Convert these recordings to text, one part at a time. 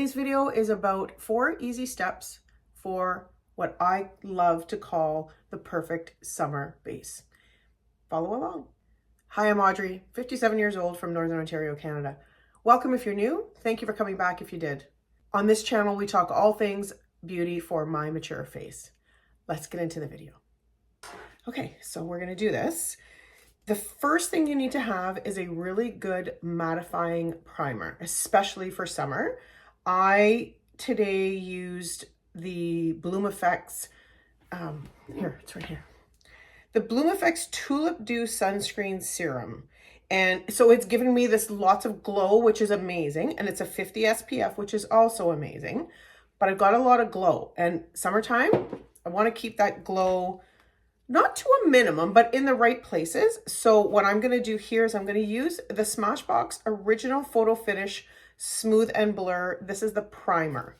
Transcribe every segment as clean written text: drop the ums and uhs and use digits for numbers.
Today's video is about 4 easy steps for what I love to call the perfect summer base. Follow along. Hi, I'm Audrey, 57 years old from Northern Ontario, Canada. Welcome if you're new. Thank you for coming back if you did. On this channel, we talk all things beauty for my mature face. Let's get into the video. Okay, so we're gonna do this. The first thing you need to have is a really good mattifying primer, especially for summer. I today used the Bloom Effects, here, it's right here. The Bloom Effects Tulip Dew Sunscreen Serum. And so it's given me this lots of glow, which is amazing. And it's a 50 SPF, which is also amazing. But I've got a lot of glow. And summertime, I want to keep that glow not to a minimum, but in the right places. So what I'm going to do here is I'm going to use the Smashbox Original Photo Finish Smooth and Blur. This is the primer.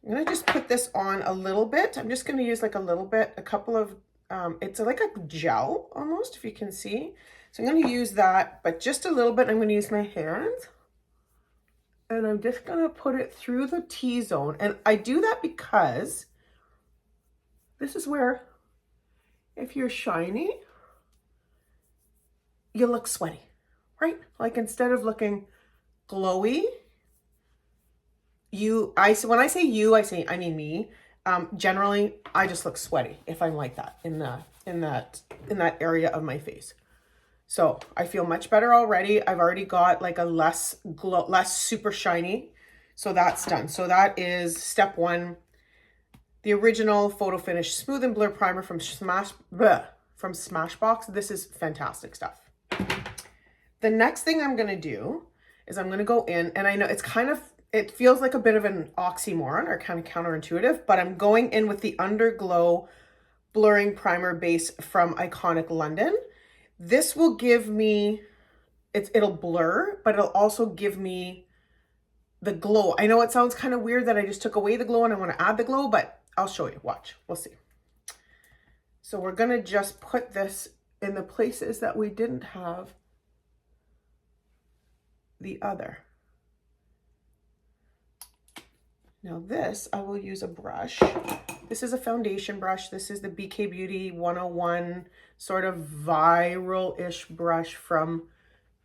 I'm going to just put this on a little bit. I'm just going to use like a little bit, a couple of, it's like a gel almost, if you can see. So I'm going to use that, but just a little bit. I'm going to use my hands. And I'm just going to put it through the T-zone. And I do that because this is where, if you're shiny, you look sweaty, right? Like instead of looking glowy, when I say you, I mean me. Generally, I just look sweaty if I'm like that in that area of my face. So I feel much better already. I've already got like a less super shiny. So that's done. So that is step 1. The Original Photo Finish Smooth and Blur Primer from Smashbox. This is fantastic stuff. The next thing I'm going to do is I'm going to go in, and I know it feels like a bit of an oxymoron or kind of counterintuitive, but I'm going in with the Underglow Blurring Primer Base from Iconic London. This will give me, it'll blur, but it'll also give me the glow. I know it sounds kind of weird that I just took away the glow and I want to add the glow, but I'll show you. Watch. We'll see. So we're going to just put this in the places that we didn't have the other. Now this, I will use a brush. This is a foundation brush. This is the BK Beauty 101 sort of viral-ish brush from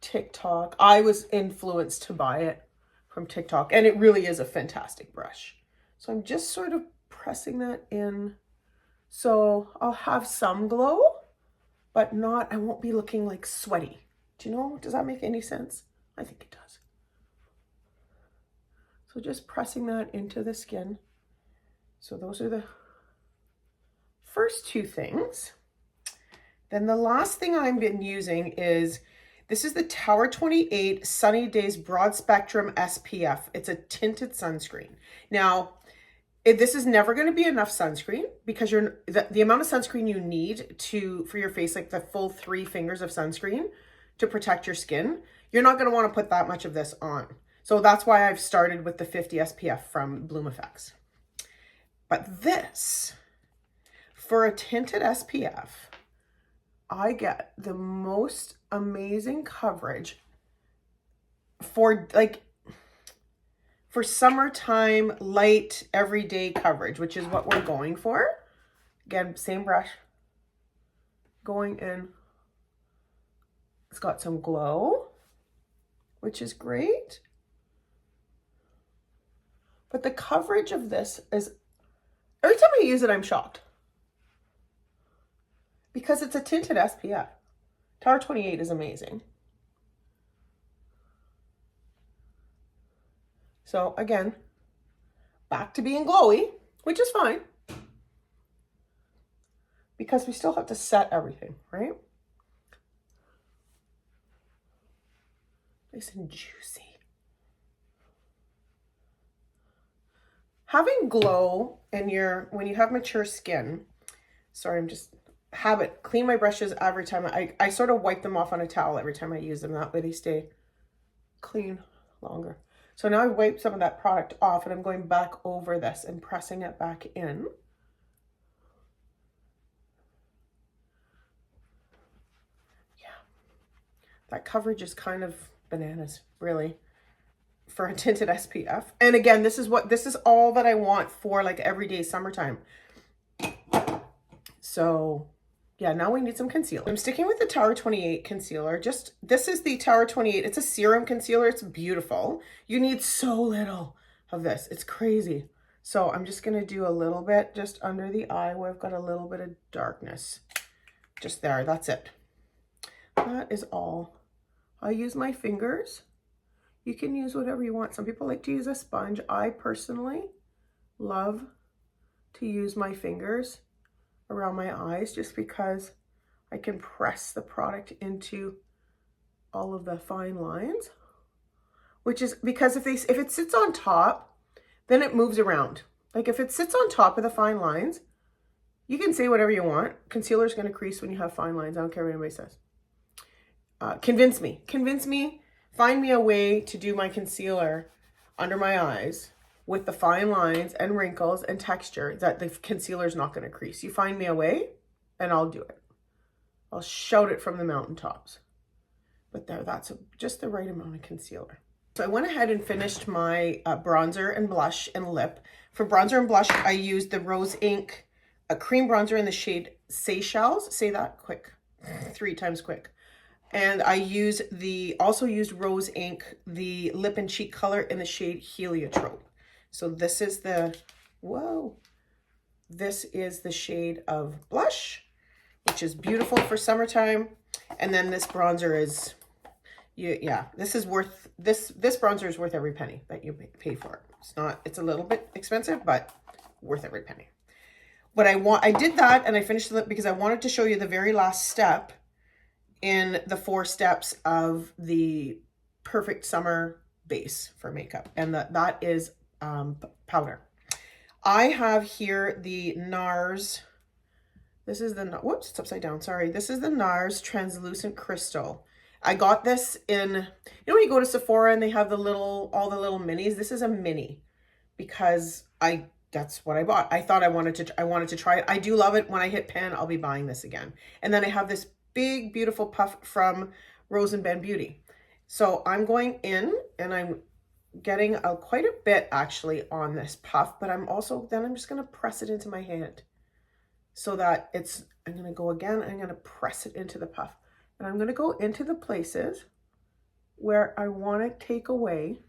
TikTok. I was influenced to buy it from TikTok, and it really is a fantastic brush. So I'm just sort of pressing that in. So I'll have some glow, but I won't be looking like sweaty. Do you know, does that make any sense? I think it does. So just pressing that into the skin. So those are the first 2 things. Then the last thing I've been using is, this is the Tower 28 Sunny Days Broad Spectrum SPF. It's a tinted sunscreen. Now, this is never going to be enough sunscreen because the amount of sunscreen you need for your face, like the full 3 fingers of sunscreen to protect your skin, you're not going to want to put that much of this on. So that's why I've started with the 50 SPF from Bloom Effects. But this, for a tinted SPF, I get the most amazing coverage for summertime light everyday coverage, which is what we're going for. Again, same brush, going in. It's got some glow, which is great. But the coverage of this is, every time I use it, I'm shocked. Because it's a tinted SPF. Tower 28 is amazing. So again, back to being glowy, which is fine. Because we still have to set everything, right? Nice and juicy. Having glow when you have mature skin, sorry, I'm just clean my brushes every time. I sort of wipe them off on a towel every time I use them. That way they stay clean longer. So now I've wiped some of that product off and I'm going back over this and pressing it back in. Yeah, that coverage is kind of bananas, really. for a tinted SPF. And again, this is all that I want for like everyday summertime. So yeah, now we need some concealer. I'm sticking with the Tower 28 concealer. This is the Tower 28. It's a serum concealer. It's beautiful. You need so little of this. It's crazy. So I'm just going to do a little bit just under the eye where I've got a little bit of darkness. Just there. That's it. That is all. I use my fingers. You can use whatever you want. Some people like to use a sponge. I personally love to use my fingers around my eyes just because I can press the product into all of the fine lines, which is because if it sits on top, then it moves around. Like if it sits on top of the fine lines, you can say whatever you want. Concealer is going to crease when you have fine lines. I don't care what anybody says. Convince me, find me a way to do my concealer under my eyes with the fine lines and wrinkles and texture that the concealer is not going to crease. You find me a way and I'll do it. I'll shout it from the mountaintops. But there, that's just the right amount of concealer. So I went ahead and finished my bronzer and blush and lip. For bronzer and blush, I used the Rose Inc cream bronzer in the shade Seychelles. Say that quick, 3 times quick. And I also used Rose Inc the lip and cheek color in the shade Heliotrope. So this is the, this is the shade of blush, which is beautiful for summertime. And then this bronzer is, yeah, this bronzer is worth every penny that you pay for it. It's a little bit expensive, but worth every penny. But I did that and I finished the lip because I wanted to show you the very last step in the 4 steps of the perfect summer base for makeup. And that is powder. I have here the NARS. This is the, whoops, it's upside down. Sorry. This is the NARS Translucent Crystal. I got this in, you know, when you go to Sephora and they have all the little minis. This is a mini because that's what I bought. I thought I wanted to try it. I do love it. When I hit pan, I'll be buying this again. And then I have this big, beautiful puff from Rose and Ben Beauty. So I'm going in and I'm getting quite a bit actually on this puff, but I'm just going to press it into my hand so that I'm going to go again. I'm going to press it into the puff and I'm going to go into the places where I want to take away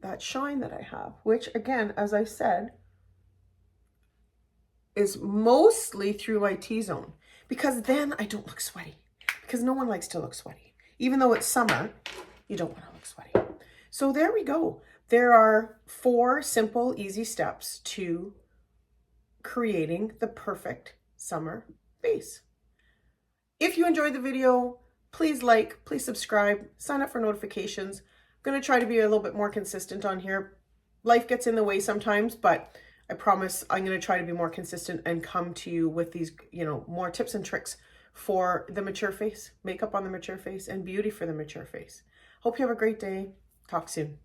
that shine that I have, which again, as I said, is mostly through my T-zone, because then I don't look sweaty, because no one likes to look sweaty. Even though it's summer, you don't want to look sweaty. So there we go. There are 4 simple, easy steps to creating the perfect summer base. If you enjoyed the video, please like, please subscribe, sign up for notifications. I'm going to try to be a little bit more consistent on here. Life gets in the way sometimes, but I promise I'm going to try to be more consistent and come to you with these, more tips and tricks for the mature face, makeup on the mature face, and beauty for the mature face. Hope you have a great day. Talk soon.